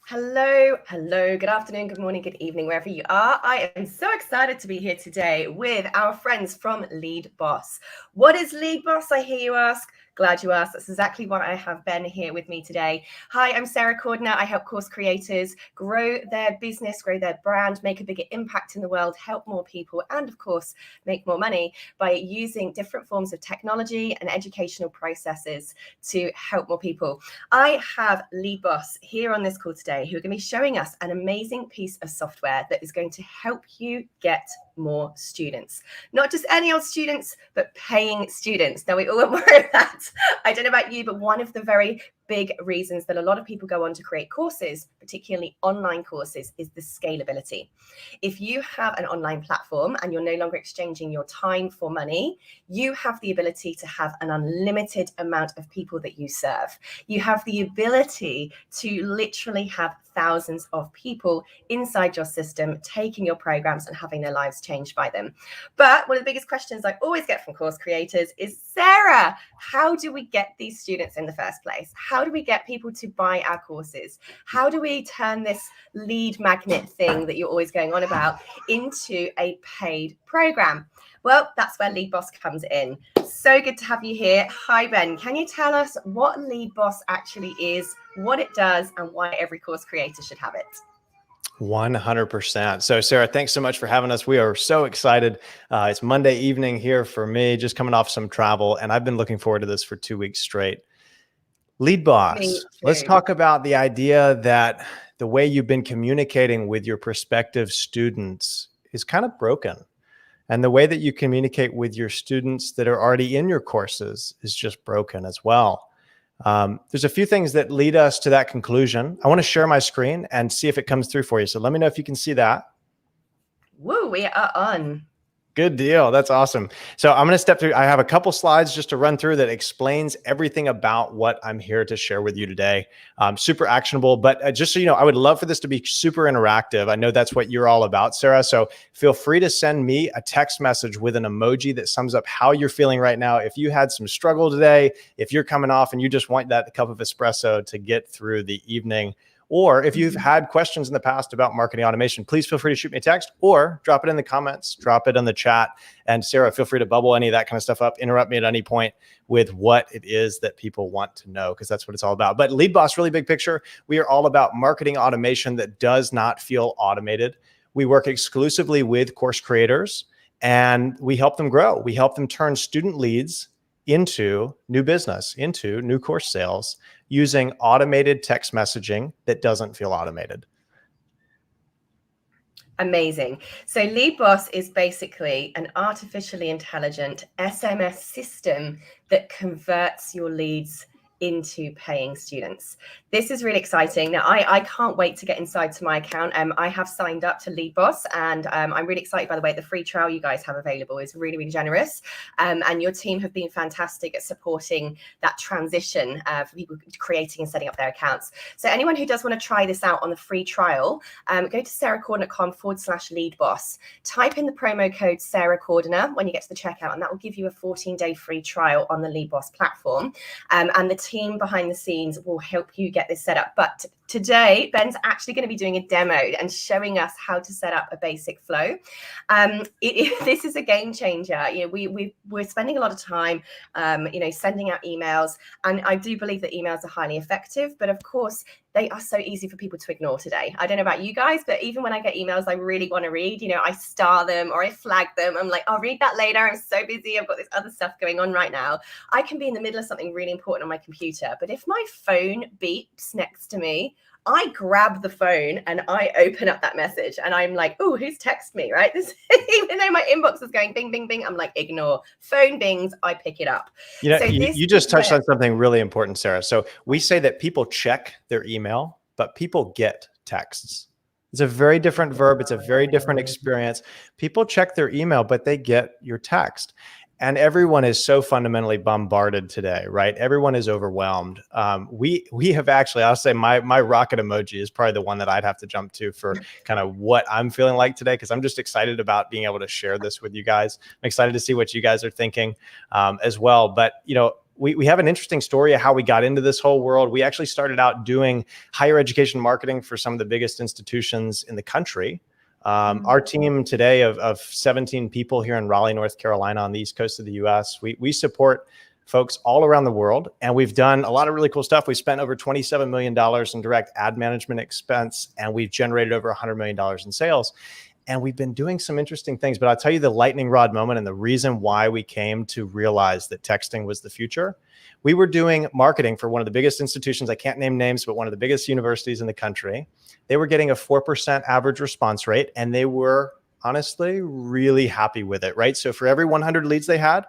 Hello, good afternoon, good morning, good evening, wherever you are. I am so excited to be here today with our friends from Lead Boss. What is Lead Boss, I hear you ask? Glad you asked. That's exactly why I have Ben here with me today. Hi, I'm Sarah Cordner. I help course creators grow their business, grow their brand, make a bigger impact in the world, help more people, and of course, make more money by using different forms of technology and educational processes to help more people. I have Lead Boss here on this call today who are going to be showing us an amazing piece of software that is going to help you get more students. Not just any old students, but paying students. Now, we all want more of that. I don't know about you, but one of the very big reasons that a lot of people go on to create courses, particularly online courses, is the scalability. If you have an online platform and you're no longer exchanging your time for money, you have the ability to have an unlimited amount of people that you serve. You have the ability to literally have thousands of people inside your system taking your programs and having their lives changed by them. But one of the biggest questions I always get from course creators is, Sarah, how do we get these students in the first place? How do we get people to buy our courses? How do we turn this lead magnet thing that you're always going on about into a paid program? Well, that's where Lead Boss comes in. So good to have you here. Hi, Ben. Can you tell us what Lead Boss actually is, what it does, and why every course creator should have it? 100%. So Sarah, thanks so much for having us. We are so excited. It's Monday evening here for me, just coming off some travel, and I've been looking forward to this for 2 weeks straight. Lead Boss, let's talk about the idea that the way you've been communicating with your prospective students is kind of broken. And the way that you communicate with your students that are already in your courses is just broken as well. There's a few things that lead us to that conclusion. I want to share my screen and see if it comes through for you. So let me know if you can see that. Woo, we are on. Good deal. That's awesome. So I'm going to step through. I have a couple slides just to run through that explains everything about what I'm here to share with you today. Super actionable, but just so you know, I would love for this to be super interactive. I know that's what you're all about, Sarah. So feel free to send me a text message with an emoji that sums up how you're feeling right now. If you had some struggle today, if you're coming off and you just want that cup of espresso to get through the evening, or if you've had questions in the past about marketing automation, please feel free to shoot me a text or drop it in the comments, drop it in the chat. And Sarah, feel free to bubble any of that kind of stuff up, interrupt me at any point with what it is that people want to know, because that's what it's all about. But Lead Boss, really big picture, we are all about marketing automation that does not feel automated. We work exclusively with course creators and we help them grow. We help them turn student leads into new business, into new course sales, using automated text messaging that doesn't feel automated. Amazing. So Lead Boss is basically an artificially intelligent SMS system that converts your leads into paying students. This is really exciting. Now, I can't wait to get inside to my account. I have signed up to Lead Boss, and I'm really excited, by the way. The free trial you guys have available is really, really generous. And your team have been fantastic at supporting that transition for people creating and setting up their accounts. So anyone who does want to try this out on the free trial, go to sarahcordner.com/leadboss. Type in the promo code Sarah Cordner when you get to the checkout, and that will give you a 14-day free trial on the Lead Boss platform. And the team behind the scenes will help you get this set up. But today, Ben's actually going to be doing a demo and showing us how to set up a basic flow. This is a game changer. You know, we're spending a lot of time, sending out emails, and I do believe that emails are highly effective. But of course, they are so easy for people to ignore today. I don't know about you guys, but even when I get emails I really want to read, I star them or I flag them. I'm like, I'll read that later. I'm so busy. I've got this other stuff going on right now. I can be in the middle of something really important on my computer, but if my phone beeps next to me, I grab the phone and I open up that message and I'm like, oh, who's texted me, right? Even though my inbox is going bing, bing, bing, I'm like, ignore. Phone bings, I pick it up. You just touched on something really important, Sarah. So we say that people check their email, but people get texts. It's a very different verb. It's a very different experience. People check their email, but they get your text. And everyone is so fundamentally bombarded today, right? Everyone is overwhelmed. We have actually, I'll say my rocket emoji is probably the one that I'd have to jump to for kind of what I'm feeling like today, because I'm just excited about being able to share this with you guys. I'm excited to see what you guys are thinking as well. But, we have an interesting story of how we got into this whole world. We actually started out doing higher education marketing for some of the biggest institutions in the country. Our team today of 17 people here in Raleigh, North Carolina, on the East Coast of the US, we support folks all around the world. And we've done a lot of really cool stuff. We spent over $27 million in direct ad management expense, and we've generated over $100 million in sales. And we've been doing some interesting things, but I'll tell you the lightning rod moment and the reason why we came to realize that texting was the future. We were doing marketing for one of the biggest institutions. I can't name names, but one of the biggest universities in the country. They were getting a 4% average response rate, and they were honestly really happy with it, right? So for every 100 leads they had,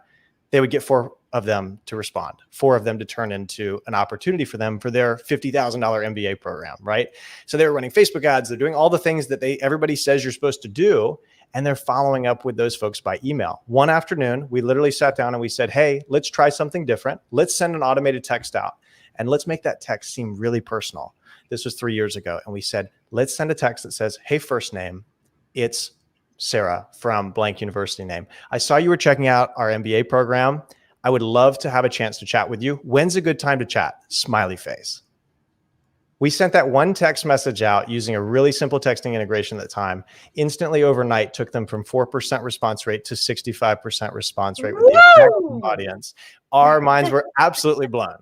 they would get 4 of them to respond, 4 of them to turn into an opportunity for them for their $50,000 MBA program, right? So they were running Facebook ads. They're doing all the things that everybody says you're supposed to do. And they're following up with those folks by email. One afternoon, we literally sat down and we said, hey, let's try something different. Let's send an automated text out, and let's make that text seem really personal. This was 3 years ago. And we said, let's send a text that says, hey, first name, it's Sarah from blank university name. I saw you were checking out our MBA program. I would love to have a chance to chat with you. When's a good time to chat? Smiley face. We sent that one text message out using a really simple texting integration at the time. Instantly overnight took them from 4% response rate to 65% response rate with the exact same audience. Our minds were absolutely blown.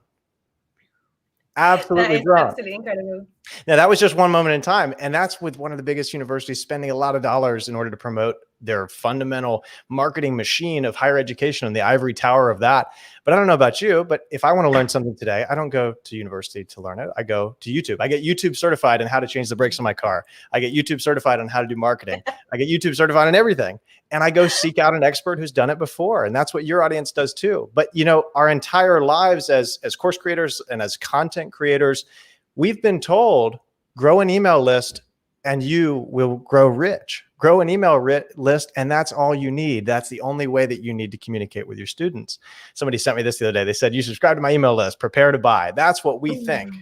Absolutely blown. Absolutely incredible. Now, that was just one moment in time. And that's with one of the biggest universities spending a lot of dollars in order to promote their fundamental marketing machine of higher education and the ivory tower of that. But I don't know about you, but if I want to learn something today, I don't go to university to learn it. I go to YouTube. I get YouTube certified in how to change the brakes on my car. I get YouTube certified on how to do marketing. I get YouTube certified on everything. And I go seek out an expert who's done it before. And that's what your audience does too. But our entire lives as course creators and as content creators, we've been told, grow an email list and you will grow rich. Grow an email list, and that's all you need. That's the only way that you need to communicate with your students. Somebody sent me this the other day. They said, you subscribe to my email list, prepare to buy. That's what we think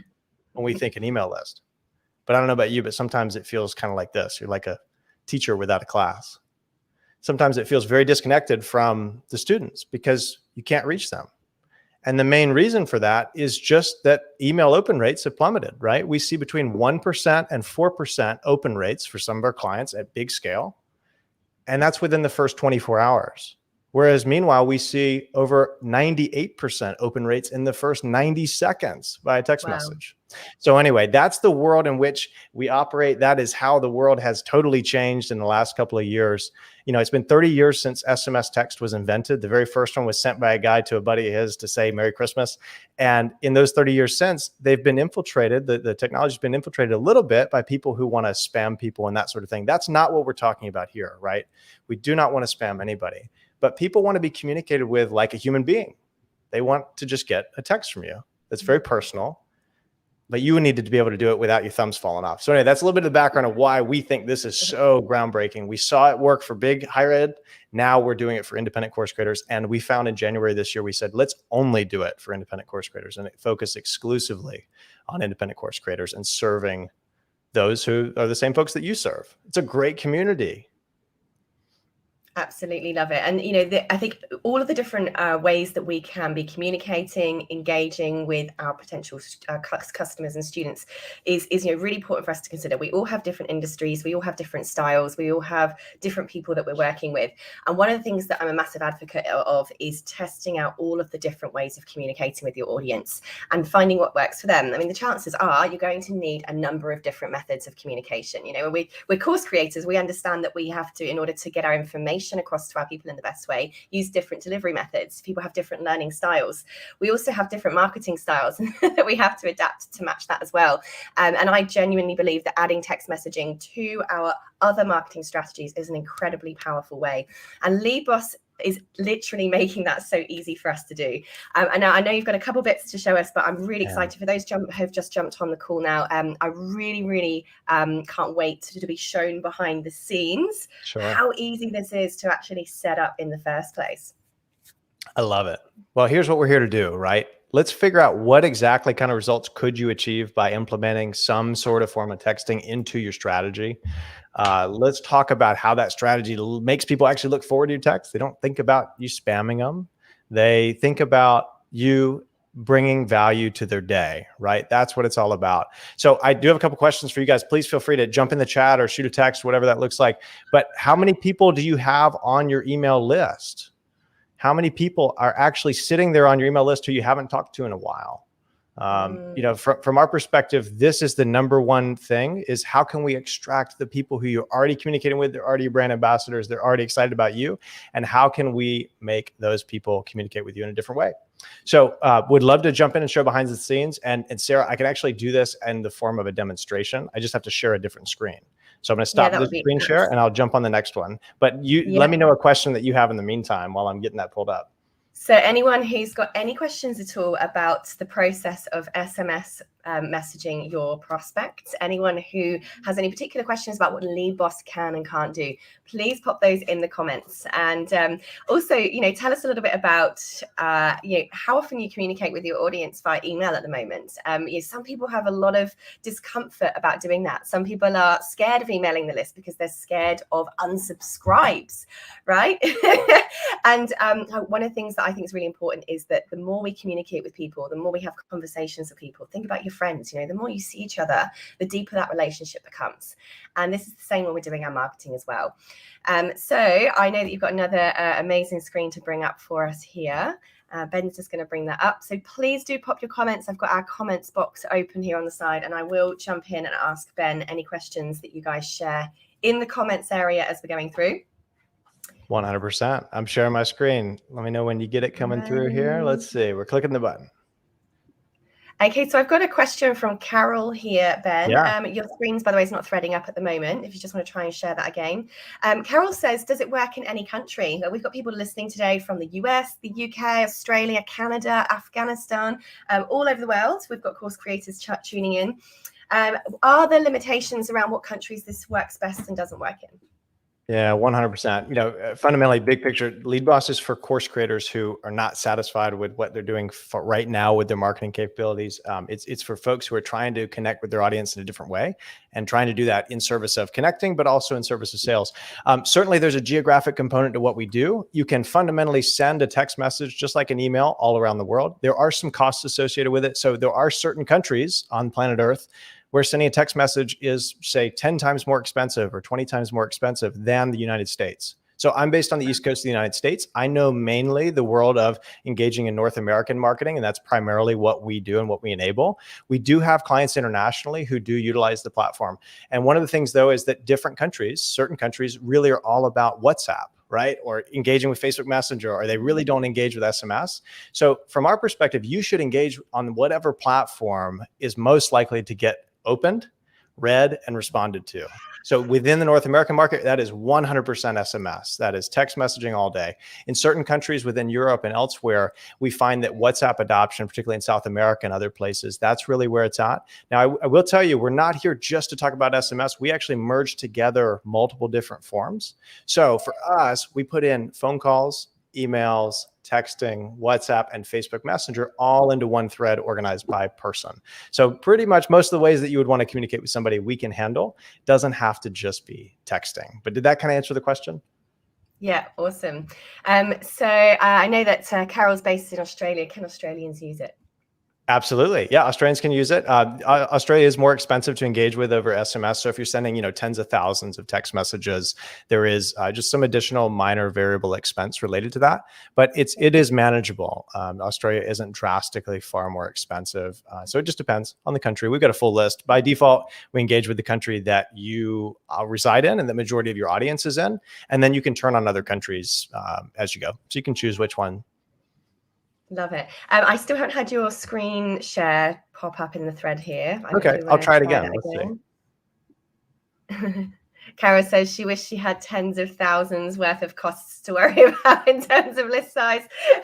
when we think an email list. But I don't know about you, but sometimes it feels kind of like this. You're like a teacher without a class. Sometimes it feels very disconnected from the students because you can't reach them. And the main reason for that is just that email open rates have plummeted, right? We see between 1% and 4% open rates for some of our clients at big scale. And that's within the first 24 hours. Whereas meanwhile, we see over 98% open rates in the first 90 seconds via text message. So anyway, that's the world in which we operate. That is how the world has totally changed in the last couple of years. It's been 30 years since SMS text was invented. The very first one was sent by a guy to a buddy of his to say Merry Christmas. And in those 30 years since, they've been infiltrated. The technology's been infiltrated a little bit by people who want to spam people and that sort of thing. That's not what we're talking about here, right? We do not want to spam anybody. But people want to be communicated with like a human being. They want to just get a text from you that's very personal, but you needed to be able to do it without your thumbs falling off. So anyway, that's a little bit of the background of why we think this is so groundbreaking. We saw it work for big higher ed. Now we're doing it for independent course creators. And we found in January this year, we said, let's only do it for independent course creators and focus exclusively on independent course creators and serving those who are the same folks that you serve. It's a great community. Absolutely love it. And, I think all of the different ways that we can be communicating, engaging with our potential customers and students is really important for us to consider. We all have different industries. We all have different styles. We all have different people that we're working with. And one of the things that I'm a massive advocate of is testing out all of the different ways of communicating with your audience and finding what works for them. I mean, the chances are you're going to need a number of different methods of communication. We're course creators. We understand that we have to, in order to get our information across to our people in the best way, use different delivery methods. People have different learning styles. We also have different marketing styles that we have to adapt to match that as well. And I genuinely believe that adding text messaging to our other marketing strategies is an incredibly powerful way. And LeadBoss is literally making that so easy for us to do. And now I know you've got a couple bits to show us, but I'm really excited for those who have just jumped on the call now. I really can't wait to be shown behind the scenes how easy this is to actually set up in the first place. I love it. Well, here's what we're here to do, right? Let's figure out what exactly kind of results could you achieve by implementing some sort of form of texting into your strategy. Let's talk about how that strategy makes people actually look forward to your text. They don't think about you spamming them. They think about you bringing value to their day, right? That's what it's all about. So I do have a couple questions for you guys. Please feel free to jump in the chat or shoot a text, whatever that looks like. But how many people do you have on your email list? How many people are actually sitting there on your email list who you haven't talked to in a while? From our perspective, this is the number one thing, is how can we extract the people who you're already communicating with? They're already your brand ambassadors. They're already excited about you. And how can we make those people communicate with you in a different way? So would love to jump in and show behind the scenes. And Sarah, I can actually do this in the form of a demonstration. I just have to share a different screen. So I'm going to stop this screen share and I'll jump on the next one. But let me know a question that you have in the meantime while I'm getting that pulled up. So anyone who's got any questions at all about the process of SMS messaging your prospects, anyone who has any particular questions about what Lead Boss can and can't do, please pop those in the comments. And also, tell us a little bit about, how often you communicate with your audience via email at the moment. Some people have a lot of discomfort about doing that. Some people are scared of emailing the list because they're scared of unsubscribes, right? And one of the things that I think is really important is that the more we communicate with people, the more we have conversations with people. Think about your friends, the more you see each other, the deeper that relationship becomes. And this is the same when we're doing our marketing as well. So I know that you've got another amazing screen to bring up for us here. Ben's just going to bring that up. So please do pop your comments. I've got our comments box open here on the side, and I will jump in and ask Ben any questions that you guys share in the comments area as we're going through. 100%. I'm sharing my screen. Let me know when you get it coming through here. Let's see. We're clicking the button. Okay, so I've got a question from Carol here, Ben. Yeah. Your screen's, by the way, is not threading up at the moment, if you just want to try and share that again. Carol says, does it work in any country? We've got people listening today from the US, the UK, Australia, Canada, Afghanistan, all over the world. We've got course creators tuning in. Are there limitations around what countries this works best and doesn't work in? Yeah, 100%. Fundamentally, big picture, Lead Boss is for course creators who are not satisfied with what they're doing for right now with their marketing capabilities. It's for folks who are trying to connect with their audience in a different way and trying to do that in service of connecting, but also in service of sales. Certainly, there's a geographic component to what we do. You can fundamentally send a text message just like an email all around the world. There are some costs associated with it. So there are certain countries on planet Earth where sending a text message is, say, 10 times more expensive or 20 times more expensive than the United States. So I'm based on the East Coast of the United States. I know mainly the world of engaging in North American marketing, and that's primarily what we do and what we enable. We do have clients internationally who do utilize the platform. And one of the things, though, is that different countries, certain countries really are all about WhatsApp, right? Or engaging with Facebook Messenger, or they really don't engage with SMS. So from our perspective, you should engage on whatever platform is most likely to get opened, read, and responded to. So within the North American market, that is 100% SMS. That is text messaging all day. In certain countries within Europe and elsewhere, we find that WhatsApp adoption, particularly in South America and other places, that's really where it's at. Now, I will tell you, we're not here just to talk about SMS. We actually merge together multiple different forms. So for us, we put in phone calls, emails, texting, WhatsApp, and Facebook Messenger all into one thread organized by person. So pretty much most of the ways that you would want to communicate with somebody we can handle. Doesn't have to just be texting. But did that kind of answer the question? Yeah, awesome. So I know that Carol's based in Australia. Can Australians use it? Absolutely. Yeah, Australians can use it. Australia is more expensive to engage with over SMS. So if you're sending, tens of thousands of text messages, there is just some additional minor variable expense related to that. But it is manageable. Australia isn't drastically far more expensive. So it just depends on the country. We've got a full list. By default, we engage with the country that you reside in and the majority of your audience is in. And then you can turn on other countries as you go. So you can choose which one. Love it. I still haven't had your screen share pop up in the thread here. Okay, I'll try it again. Let's see. Kara says she wished she had tens of thousands worth of costs to worry about in terms of list size.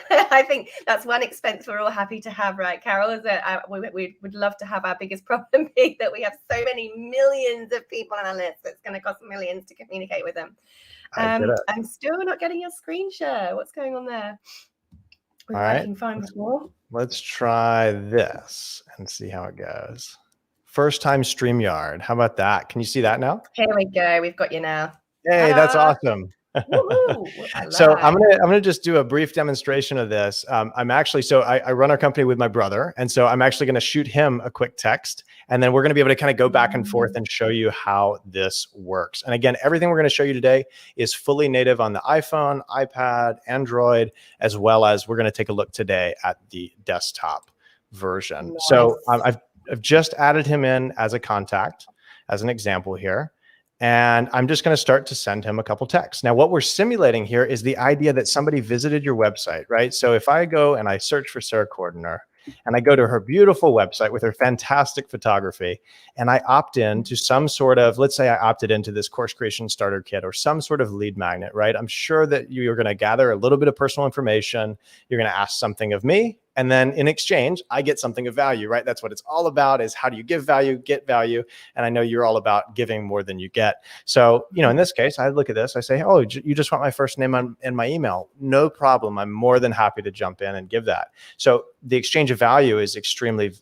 I think that's one expense we're all happy to have, right, Carol? Is that we would love to have our biggest problem be that we have so many millions of people on our list that's going to cost millions to communicate with them. I'm still not getting your screen share. What's going on there? All right, let's try this and see how it goes. First time StreamYard. How about that? Can you see that now? Here we go. We've got you now. Hey, that's awesome. Woohoo! I love So that. I'm gonna just do a brief demonstration of this. I'm actually I run our company with my brother, and so I'm actually going to shoot him a quick text, and then we're going to be able to kind of go back and forth and show you how this works. And again, everything we're going to show you today is fully native on the iPhone, iPad, Android, as well as we're going to take a look today at the desktop version. So Nice. I've just added him in as a contact, as an example here. And I'm just going to start to send him a couple texts. Now, what we're simulating here is the idea that somebody visited your website, right? So if I go and I search for Sarah Cordiner and I go to her beautiful website with her fantastic photography, and I opt in to some sort of, let's say I opted into this course creation starter kit or some sort of lead magnet, right? I'm sure that you're going to gather a little bit of personal information. You're going to ask something of me. And then in exchange, I get something of value, right? That's what it's all about, is how do you give value, get value. And I know you're all about giving more than you get. So, in this case, I look at this, I say, oh, you just want my first name and my email. No problem. I'm more than happy to jump in and give that. So the exchange of value is extremely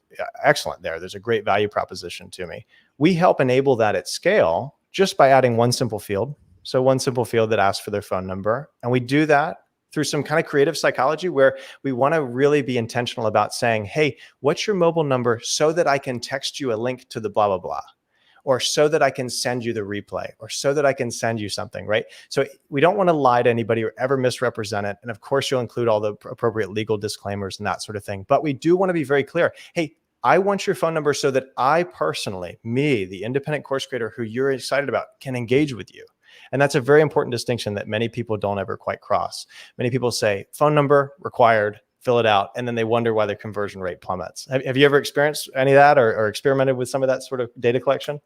excellent there. There's a great value proposition to me. We help enable that at scale just by adding one simple field. So one simple field that asks for their phone number. And we do that through some kind of creative psychology where we want to really be intentional about saying, hey, what's your mobile number so that I can text you a link to the blah, blah, blah, or so that I can send you the replay, or so that I can send you something, right? So we don't want to lie to anybody or ever misrepresent it. And of course, you'll include all the appropriate legal disclaimers and that sort of thing. But we do want to be very clear. Hey, I want your phone number so that I personally, me, the independent course creator who you're excited about, can engage with you. And that's a very important distinction that many people don't ever quite cross. Many people say phone number required, fill it out, and then they wonder why their conversion rate plummets. Have you ever experienced any of that or experimented with some of that sort of data collection?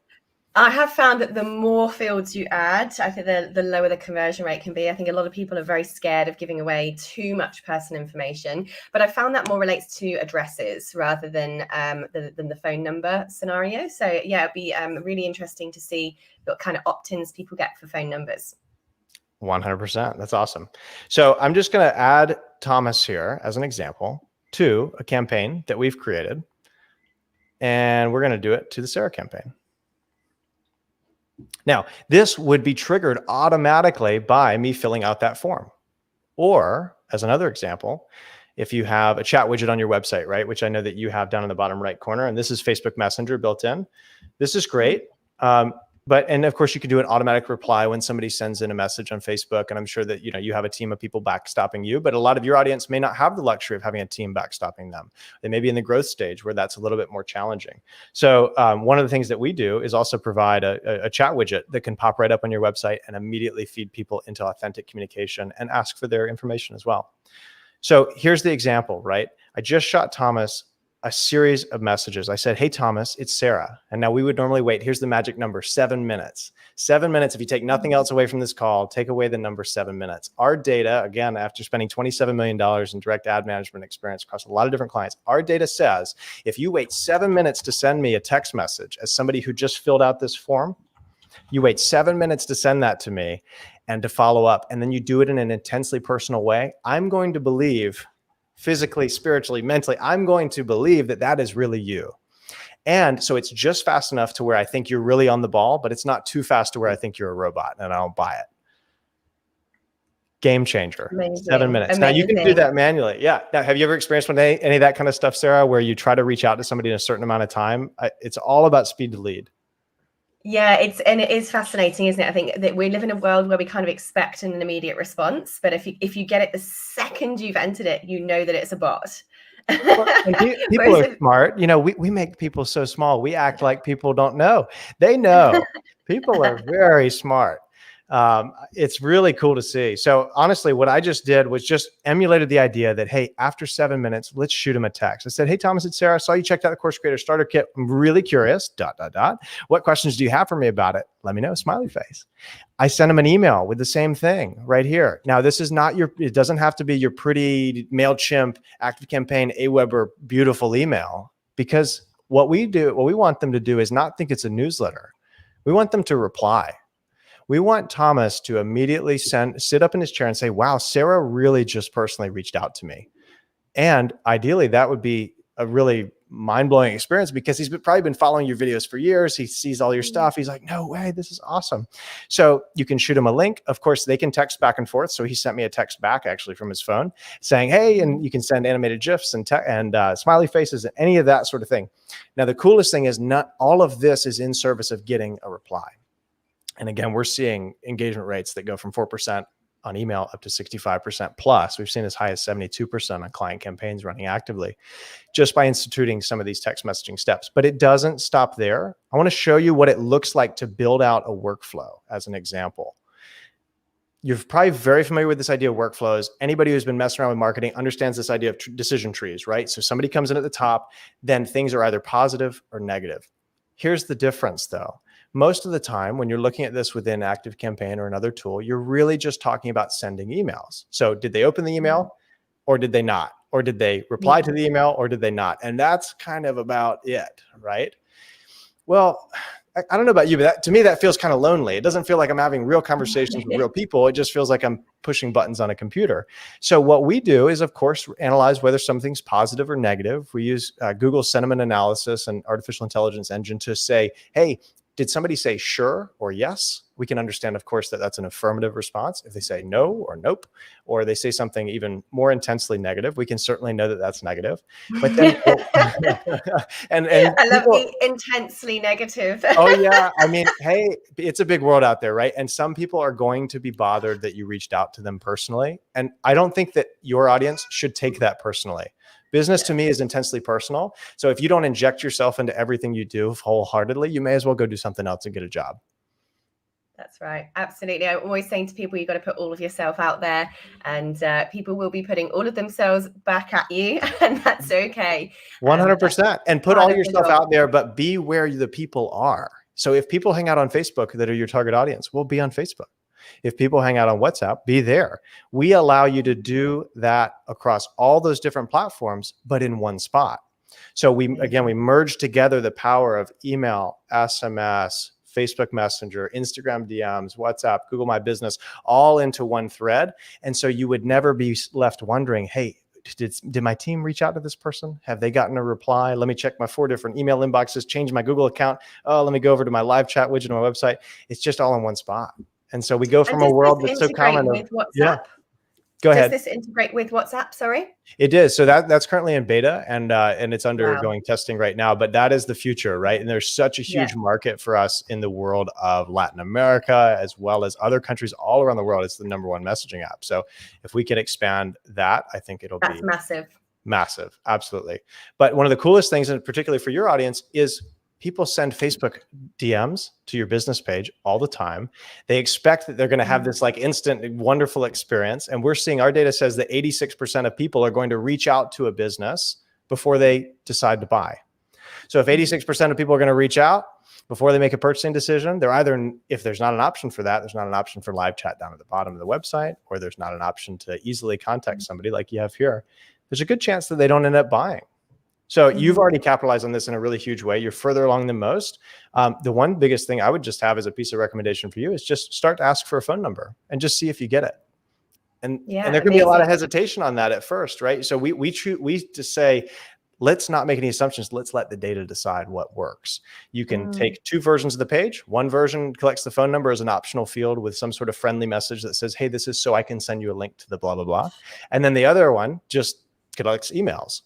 I have found that the more fields you add, I think the lower the conversion rate can be. I think a lot of people are very scared of giving away too much personal information, but I found that more relates to addresses rather than the phone number scenario. So yeah, it'd be really interesting to see what kind of opt-ins people get for phone numbers. 100%. That's awesome. So I'm just going to add Thomas here as an example to a campaign that we've created, and we're going to do it to the Sarah campaign. Now, this would be triggered automatically by me filling out that form. Or, as another example, if you have a chat widget on your website, right, which I know that you have down in the bottom right corner, and this is Facebook Messenger built in. This is great. And of course, you can do an automatic reply when somebody sends in a message on Facebook. And I'm sure that you have a team of people backstopping you, but a lot of your audience may not have the luxury of having a team backstopping them. They may be in the growth stage where that's a little bit more challenging. So one of the things that we do is also provide a chat widget that can pop right up on your website and immediately feed people into authentic communication and ask for their information as well. So here's the example, right? I just shot Thomas a series of messages. I said, hey, Thomas, it's Sarah. And now we would normally wait. Here's the magic number, 7 minutes. 7 minutes. If you take nothing else away from this call, take away the number 7 minutes. Our data, again, after spending $27 million in direct ad management experience across a lot of different clients, our data says, if you wait 7 minutes to send me a text message as somebody who just filled out this form, you wait 7 minutes to send that to me and to follow up, and then you do it in an intensely personal way, I'm going to believe physically, spiritually, mentally, I'm going to believe that that is really you. And so it's just fast enough to where I think you're really on the ball, but it's not too fast to where I think you're a robot and I don't buy it. Game changer. Amazing. 7 minutes. Amazing. Now you can do that manually. Yeah. Now, have you ever experienced any of that kind of stuff, Sarah, where you try to reach out to somebody in a certain amount of time? It's all about speed to lead. Yeah, it is fascinating, isn't it? I think that we live in a world where we kind of expect an immediate response, but if you get it the second you've entered it, you know that it's a bot. And people are smart. We make people so small. We act like people don't know. They know. People are very smart. It's really cool to see. So honestly, what I just did was just emulated the idea that, hey, after 7 minutes, let's shoot him a text. I said, hey, Thomas, it's Sarah. I saw you checked out the Course Creator Starter Kit. I'm really curious, ... What questions do you have for me about it? Let me know, smiley face. I sent him an email with the same thing right here. Now, this is not it doesn't have to be your pretty MailChimp, ActiveCampaign, Aweber, beautiful email, because what we want them to do is not think it's a newsletter. We want them to reply. We want Thomas to immediately sit up in his chair and say, wow, Sarah really just personally reached out to me. And ideally, that would be a really mind-blowing experience because he's probably been following your videos for years. He sees all your stuff. He's like, no way, this is awesome. So you can shoot him a link. Of course, they can text back and forth. So he sent me a text back actually from his phone saying, hey, and you can send animated GIFs and smiley faces and any of that sort of thing. Now, the coolest thing is not all of this is in service of getting a reply. And again, we're seeing engagement rates that go from 4% on email up to 65% plus. We've seen as high as 72% on client campaigns running actively just by instituting some of these text messaging steps. But it doesn't stop there. I want to show you what it looks like to build out a workflow as an example. You're probably very familiar with this idea of workflows. Anybody who's been messing around with marketing understands this idea of decision trees, right? So somebody comes in at the top, then things are either positive or negative. Here's the difference though. Most of the time when you're looking at this within ActiveCampaign or another tool, you're really just talking about sending emails. So did they open the email or did they not? Or did they reply to the email or did they not? And that's kind of about it, right? Well, I don't know about you, but to me, that feels kind of lonely. It doesn't feel like I'm having real conversations with real people. It just feels like I'm pushing buttons on a computer. So what we do is, of course, analyze whether something's positive or negative. We use Google sentiment analysis and artificial intelligence engine to say, hey, did somebody say sure or yes? We can understand, of course, that that's an affirmative response. If they say no or nope, or they say something even more intensely negative, we can certainly know that that's negative. But then, and I love people, the intensely negative. oh yeah, I mean, hey, it's a big world out there, right? And some people are going to be bothered that you reached out to them personally. And I don't think that your audience should take that personally. Business to me is intensely personal. So if you don't inject yourself into everything you do wholeheartedly, you may as well go do something else and get a job. That's right. Absolutely. I'm always saying to people, you've got to put all of yourself out there, and people will be putting all of themselves back at you, and that's okay. 100%. And put all yourself out there, but be where the people are. So if people hang out on Facebook that are your target audience, we'll be on Facebook. If people hang out on WhatsApp, be there. We allow you to do that across all those different platforms, but in one spot. So we merge together the power of email, SMS, Facebook Messenger, Instagram DMs, WhatsApp, Google My Business, all into one thread. And so you would never be left wondering, hey, did my team reach out to this person? Have they gotten a reply? Let me check my 4 different email inboxes, change my Google account. Oh, let me go over to my live chat widget on my website. It's just all in one spot. And so we go from a world that's so common. With WhatsApp? Yeah. Go ahead. Does this integrate with WhatsApp? Sorry. It is. So that's currently in beta and it's undergoing testing right now, but that is the future, right? And there's such a huge market for us in the world of Latin America, as well as other countries all around the world. It's the #1 messaging app. So if we can expand that, I think that's massive. Massive. Absolutely. But one of the coolest things, and particularly for your audience, is people send Facebook DMs to your business page all the time. They expect that they're going to have this like instant wonderful experience. And we're seeing, our data says that 86% of people are going to reach out to a business before they decide to buy. So if 86% of people are going to reach out before they make a purchasing decision, they're either, if there's not an option for that, there's not an option for live chat down at the bottom of the website, or there's not an option to easily contact somebody like you have here. There's a good chance that they don't end up buying. So you've already capitalized on this in a really huge way. You're further along than most. The one biggest thing I would just have as a piece of recommendation for you is just start to ask for a phone number and just see if you get it. And there can be a lot of hesitation on that at first, right? So we just say, let's not make any assumptions. Let's let the data decide what works. You can take 2 versions of the page. One version collects the phone number as an optional field with some sort of friendly message that says, hey, this is so I can send you a link to the blah, blah, blah. And then the other one just collects emails.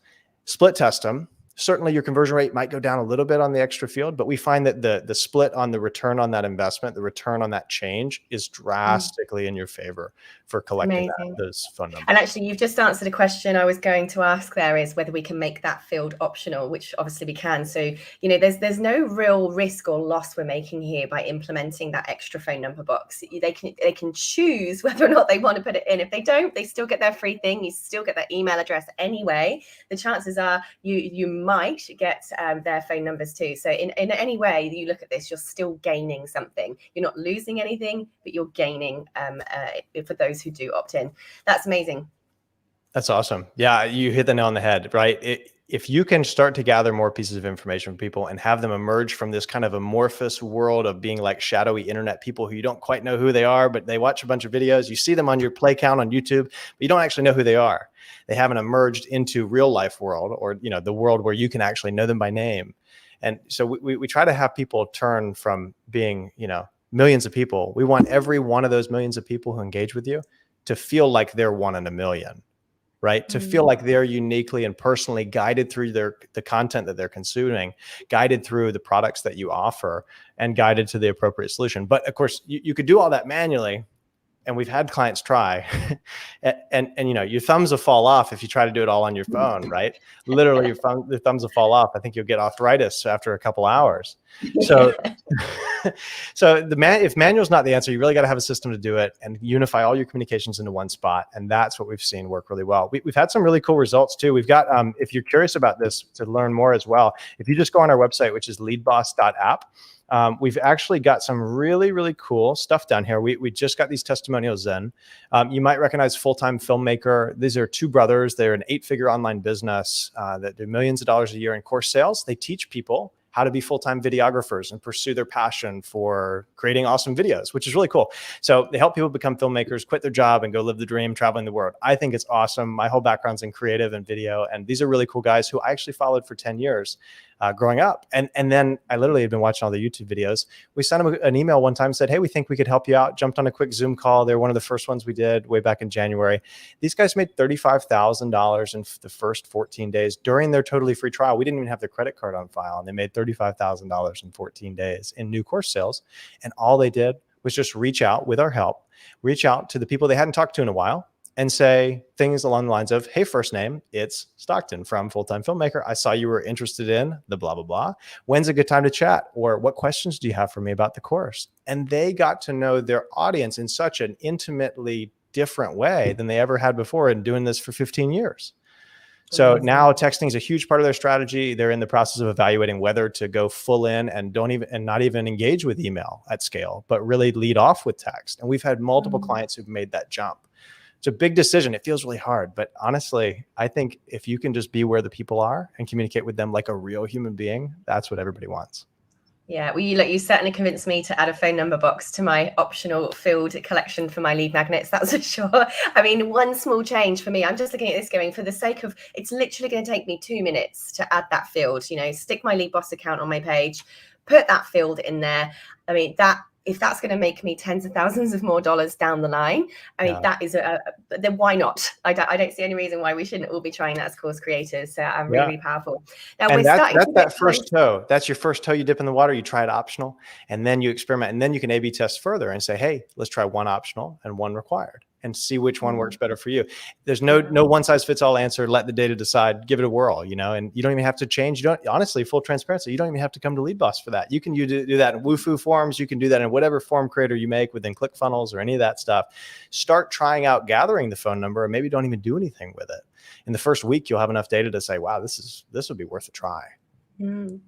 Split test them. Certainly your conversion rate might go down a little bit on the extra field, but we find that the split on the return on that investment, the return on that change is drastically in your favor for collecting those phone numbers. And actually, you've just answered a question I was going to ask there, is whether we can make that field optional, which obviously we can. So, you know, there's no real risk or loss we're making here by implementing that extra phone number box. They can choose whether or not they want to put it in. If they don't, they still get their free thing. You still get their email address anyway. The chances are you might get their phone numbers too. So in any way that you look at this, you're still gaining something. You're not losing anything, but you're gaining for those who do opt in. That's amazing. That's awesome. Yeah, you hit the nail on the head, right? if you can start to gather more pieces of information from people and have them emerge from this kind of amorphous world of being like shadowy internet people who you don't quite know who they are, but they watch a bunch of videos, you see them on your play count on YouTube, but you don't actually know who they are. They haven't emerged into real life world, or, the world where you can actually know them by name. And so we try to have people turn from being, millions of people. We want every one of those millions of people who engage with you to feel like they're one in a million. Right? To feel like they're uniquely and personally guided through the content that they're consuming, guided through the products that you offer, and guided to the appropriate solution. But of course, you could do all that manually. And we've had clients try, and your thumbs will fall off if you try to do it all on your phone, right? Literally, the thumbs will fall off. I think you'll get arthritis after a couple hours. So, if manual's not the answer, you really got to have a system to do it and unify all your communications into one spot. And that's what we've seen work really well. We've had some really cool results too. We've got, if you're curious about this to learn more as well, if you just go on our website, which is leadboss.app. We've actually got some really, really cool stuff down here. We just got these testimonials in. You might recognize Full-Time Filmmaker. These are two brothers. They're an 8-figure online business that do millions of dollars a year in course sales. They teach people how to be full-time videographers and pursue their passion for creating awesome videos, which is really cool. So they help people become filmmakers, quit their job, and go live the dream, traveling the world. I think it's awesome. My whole background's in creative and video, and these are really cool guys who I actually followed for 10 years. Growing up. And then I literally had been watching all the YouTube videos. We sent them an email one time, said, hey, we think we could help you out. Jumped on a quick Zoom call. They're one of the first ones we did way back in January. These guys made $35,000 in the first 14 days during their totally free trial. We didn't even have their credit card on file. And they made $35,000 in 14 days in new course sales. And all they did was just reach out with our help, reach out to the people they hadn't talked to in a while, and say things along the lines of, hey, first name, it's Stockton from Full-Time Filmmaker. I saw you were interested in the blah, blah, blah. When's a good time to chat? Or what questions do you have for me about the course? And they got to know their audience in such an intimately different way than they ever had before in doing this for 15 years. So now texting is a huge part of their strategy. They're in the process of evaluating whether to go full in and not even engage with email at scale, but really lead off with text. And we've had multiple clients who've made that jump. It's a big decision. It feels really hard, but honestly, I think if you can just be where the people are and communicate with them like a real human being, that's what everybody wants. Yeah, well, you certainly convinced me to add a phone number box to my optional field collection for my lead magnets. That's for sure. I mean, one small change for me, I'm just looking at this going for the sake of, it's literally going to take me 2 minutes to add that field, stick my Lead Boss account on my page, put that field in there. I mean, if that's going to make me tens of thousands of more dollars down the line, I mean, that is then why not? I don't see any reason why we shouldn't all be trying that as course creators. So really powerful. Now and that's that first toe. That's your first toe you dip in the water. You try it optional, and then you experiment, and then you can A/B test further and say, hey, let's try one optional and one required, and see which one works better for you. There's no one size fits all answer. Let the data decide. Give it a whirl, and you don't even have to change. You don't, honestly, full transparency, you don't even have to come to Lead Boss for that. You can do that in Wufoo forms. You can do that in whatever form creator you make within ClickFunnels or any of that stuff. Start trying out gathering the phone number, and maybe don't even do anything with it. In the first week, you'll have enough data to say, wow, this would be worth a try.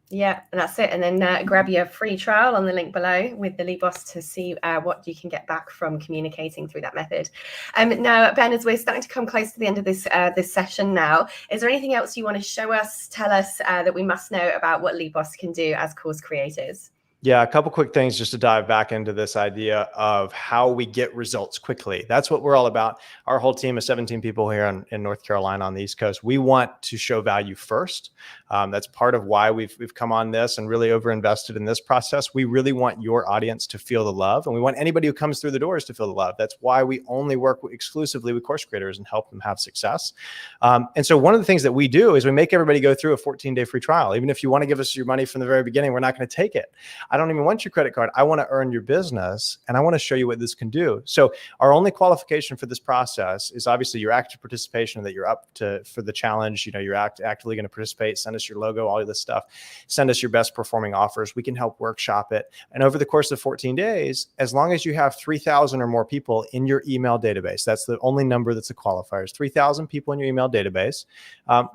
Yeah, and that's it. And then grab your free trial on the link below with the Lead Boss to see what you can get back from communicating through that method. Now, Ben, as we're starting to come close to the end of this session now, is there anything else you want to show us, tell us that we must know about what Lead Boss can do as course creators? Yeah, a couple quick things just to dive back into this idea of how we get results quickly. That's what we're all about. Our whole team of 17 people here in North Carolina on the East Coast, we want to show value first. That's part of why we've come on this and really overinvested in this process. We really want your audience to feel the love, and we want anybody who comes through the doors to feel the love. That's why we only work exclusively with course creators and help them have success. And so one of the things that we do is we make everybody go through a 14-day free trial. Even if you want to give us your money from the very beginning, we're not going to take it. I don't even want your credit card. I want to earn your business, and I want to show you what this can do. So our only qualification for this process is obviously your active participation, that you're up for the challenge. You're actively going to participate. Send us your logo, all of this stuff. Send us your best performing offers. We can help workshop it. And over the course of 14 days, as long as you have 3,000 or more people in your email database, that's the only number that's a qualifier, is 3,000 people in your email database.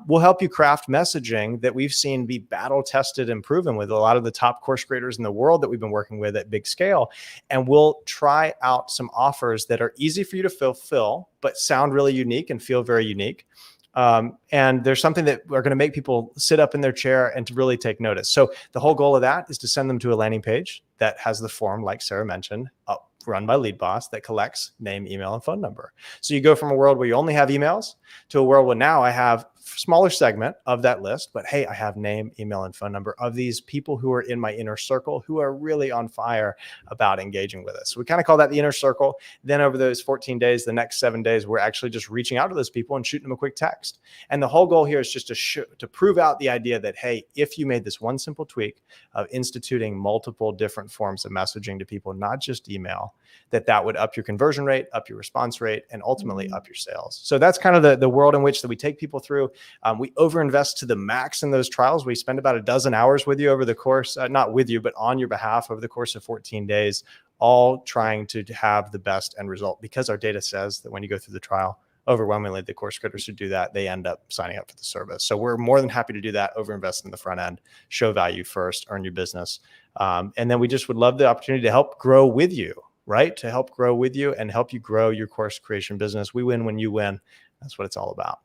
We'll help you craft messaging that we've seen be battle tested and proven with a lot of the top course creators in the world that we've been working with at big scale. And we'll try out some offers that are easy for you to fulfill, but sound really unique and feel very unique. And there's something that are going to make people sit up in their chair and to really take notice. So the whole goal of that is to send them to a landing page that has the form, like Sarah mentioned, run by Lead Boss, that collects name, email, and phone number. So you go from a world where you only have emails to a world where now I have smaller segment of that list, but hey, I have name, email, and phone number of these people who are in my inner circle who are really on fire about engaging with us. So we kind of call that the inner circle. Then over those 14 days, the next 7 days, we're actually just reaching out to those people and shooting them a quick text. And the whole goal here is just to prove out the idea that, hey, if you made this one simple tweak of instituting multiple different forms of messaging to people, not just email, that would up your conversion rate, up your response rate, and ultimately up your sales. So that's kind of the world in which that we take people through. We overinvest to the max in those trials. We spend about a dozen hours with you over the course, not with you, but on your behalf over the course of 14 days, all trying to have the best end result, because our data says that when you go through the trial, overwhelmingly the course creators who do that, they end up signing up for the service. So we're more than happy to do that, overinvest in the front end, show value first, earn your business. And then we just would love the opportunity to help grow with you, right? To help grow with you and help you grow your course creation business. We win when you win. That's what it's all about.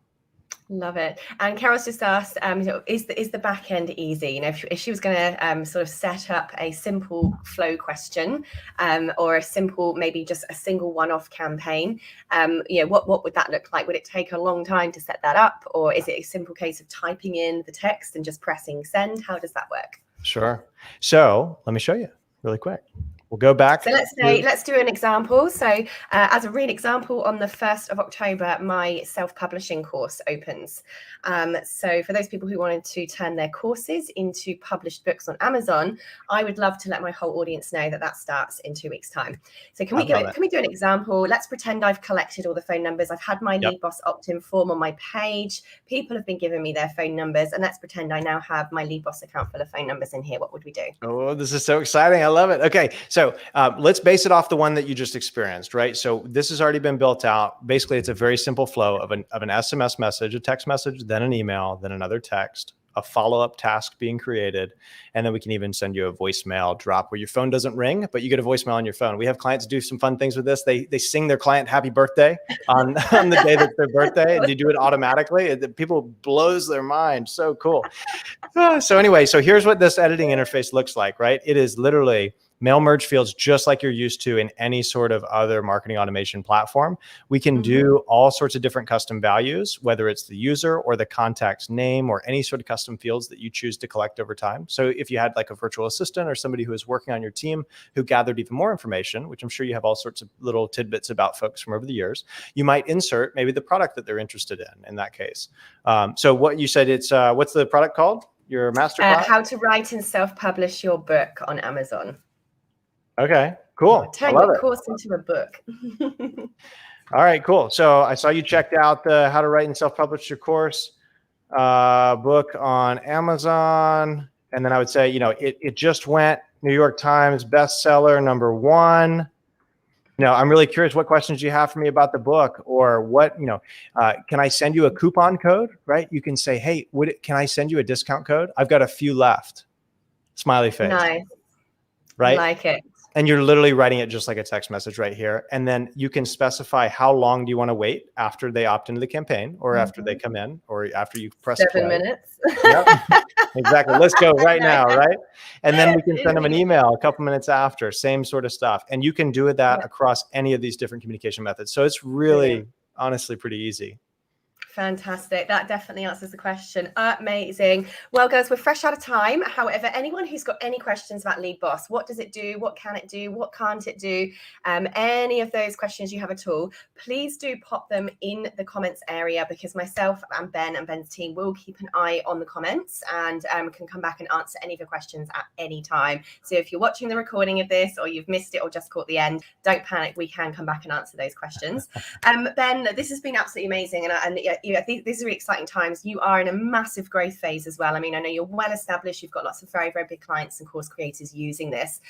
Love it. And Carol's just asked, is the back end easy? If she was going to sort of set up a simple flow question, or a simple, maybe just a single one-off campaign, what would that look like? Would it take a long time to set that up, or is it a simple case of typing in the text and just pressing send? How does that work? Sure. So let me show you really quick. We'll go back. So let's do an example. So as a real example, on the 1st of October, my self-publishing course opens. So for those people who wanted to turn their courses into published books on Amazon, I would love to let my whole audience know that starts in 2 weeks' time. So can we do an example? Let's pretend I've collected all the phone numbers. I've had my Lead Boss opt-in form on my page. People have been giving me their phone numbers, and let's pretend I now have my Lead Boss account full of phone numbers in here. What would we do? Oh, this is so exciting. I love it. Okay. So let's base it off the one that you just experienced, right? So this has already been built out. Basically, it's a very simple flow of an SMS message, a text message, then an email, then another text, a follow-up task being created. And then we can even send you a voicemail drop where your phone doesn't ring, but you get a voicemail on your phone. We have clients do some fun things with this. They sing their client happy birthday on the day that's their birthday, and you do it automatically. People blows their mind. So cool. So anyway, so here's what this editing interface looks like, right? It is literally mail merge fields just like you're used to in any sort of other marketing automation platform. We can do all sorts of different custom values, whether it's the user or the contact's name or any sort of custom fields that you choose to collect over time. So if you had like a virtual assistant or somebody who was working on your team who gathered even more information, which I'm sure you have all sorts of little tidbits about folks from over the years, you might insert maybe the product that they're interested in that case. So what you said, it's what's the product called? Your master class? How to write and self-publish your book on Amazon. Okay, cool. Turn your course into a book. All right, cool. So I saw you checked out the how to write and self-publish your course book on Amazon. And then I would say, it just went New York Times bestseller #1. I'm really curious what questions you have for me about the book, or what, can I send you a coupon code, right? You can say, hey, can I send you a discount code? I've got a few left. Smiley face. Nice. Right? I like it. And you're literally writing it just like a text message right here. And then you can specify how long do you want to wait after they opt into the campaign, or after they come in, or after you press 7 minutes. Yep. Exactly. Let's go right now, right? And then we can send them an email a couple minutes after, same sort of stuff. And you can do that across any of these different communication methods. So it's really, honestly, pretty easy. Fantastic. That definitely answers the question. Amazing. Well, girls, we're fresh out of time. However, anyone who's got any questions about Lead Boss, what does it do? What can it do? What can't it do? Any of those questions you have at all, please do pop them in the comments area, because myself and Ben's team will keep an eye on the comments and can come back and answer any of your questions at any time. So if you're watching the recording of this, or you've missed it or just caught the end, don't panic. We can come back and answer those questions. Ben, this has been absolutely amazing. And these are really exciting times. You are in a massive growth phase as well. I mean, I know you're well established. You've got lots of very, very big clients and course creators using this.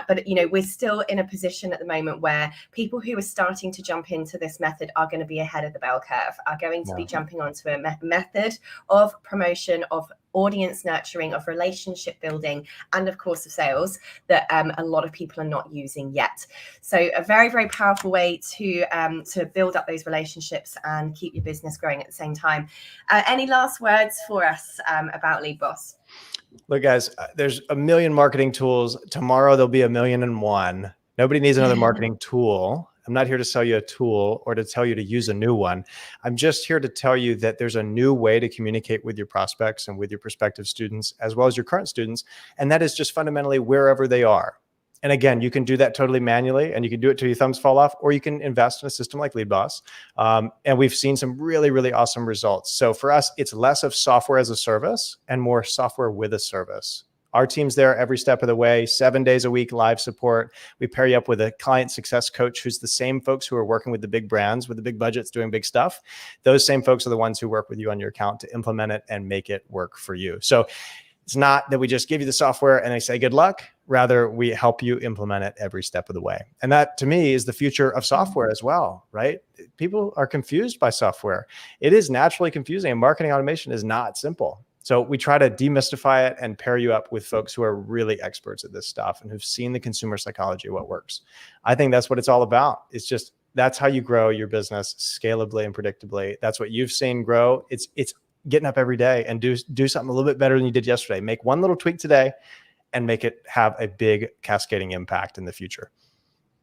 But, we're still in a position at the moment where people who are starting to jump into this method are going to be ahead of the bell curve, are going to be jumping onto a method of promotion, of audience nurturing, of relationship building, and of course of sales that a lot of people are not using yet. So a very, very powerful way to build up those relationships and keep your business growing at the same time. Any last words for us about Lead Boss? Look, guys, there's a million marketing tools. Tomorrow, there'll be 1,000,001. Nobody needs another marketing tool. I'm not here to sell you a tool or to tell you to use a new one. I'm just here to tell you that there's a new way to communicate with your prospects and with your prospective students, as well as your current students. And that is just fundamentally wherever they are. And again, you can do that totally manually, and you can do it till your thumbs fall off, or you can invest in a system like Lead Boss. And we've seen some really, really awesome results. So for us, it's less of software as a service and more software with a service. Our team's there every step of the way, 7 days a week, live support. We pair you up with a client success coach who's the same folks who are working with the big brands, with the big budgets, doing big stuff. Those same folks are the ones who work with you on your account to implement it and make it work for you. So it's not that we just give you the software and they say good luck. Rather, we help you implement it every step of the way. And that, to me, is the future of software as well, right? People are confused by software. It is naturally confusing, and marketing automation is not simple. So we try to demystify it and pair you up with folks who are really experts at this stuff and who've seen the consumer psychology of what works. I think that's what it's all about. It's just, that's how you grow your business scalably and predictably. That's what you've seen grow. It's getting up every day and do something a little bit better than you did yesterday. Make one little tweak today and make it have a big cascading impact in the future.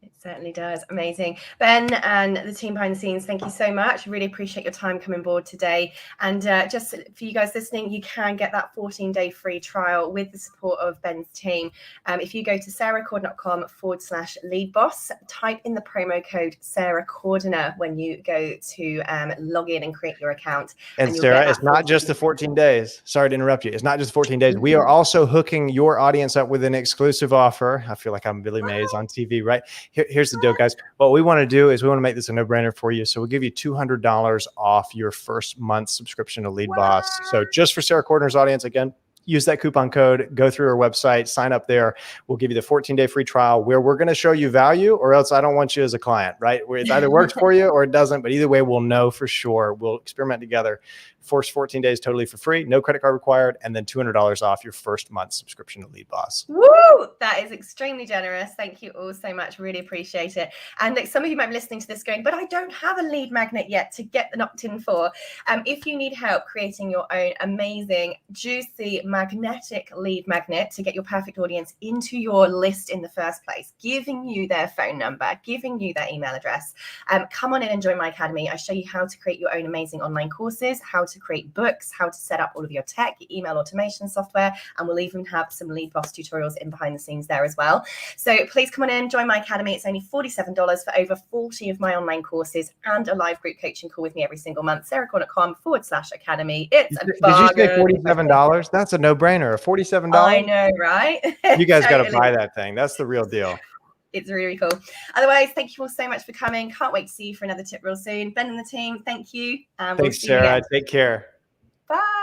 It certainly does. Amazing. Ben and the team behind the scenes, thank you so much. Really appreciate your time coming board today. And just for you guys listening, you can get that 14-day free trial with the support of Ben's team. If you go to sarahcordner.com/leadboss, type in the promo code Sarah Cordner when you go to log in and create your account. And Sarah, it's not just the 14 days. Sorry to interrupt you. It's not just 14 days. We are also hooking your audience up with an exclusive offer. I feel like I'm Billy Mays on TV, right? Here's the deal, guys. What we want to do is we want to make this a no-brainer for you. So we'll give you $200 off your first month subscription to Lead Boss. So just for Sarah Cordner's audience, again, use that coupon code, go through our website, sign up there. We'll give you the 14-day free trial where we're going to show you value, or else I don't want you as a client, right? Where it's either works for you or it doesn't, but either way, we'll know for sure. We'll experiment together. First 14 days totally for free, no credit card required, and then $200 off your first month subscription to Lead Boss. Woo! That is extremely generous. Thank you all so much. Really appreciate it. And some of you might be listening to this going, but I don't have a lead magnet yet to get an opt-in for. If you need help creating your own amazing, juicy, magnetic lead magnet to get your perfect audience into your list in the first place, giving you their phone number, giving you their email address, come on in and join my academy. I show you how to create your own amazing online courses, how to create books, how to set up all of your tech, your email automation software, and we'll even have some Lead Boss tutorials in behind the scenes there as well. So please come on in, join my academy. It's only $47 for over 40 of my online courses and a live group coaching call with me every single month. sarahcordner.com/academy. It's a bargain. Did you say $47? That's a no-brainer. $47? I know, right? You guys got to buy that thing. That's the real deal. It's really, really cool. Otherwise, thank you all so much for coming. Can't wait to see you for another tip real soon. Ben and the team, thank you. Thanks, Sarah. Take care. Bye.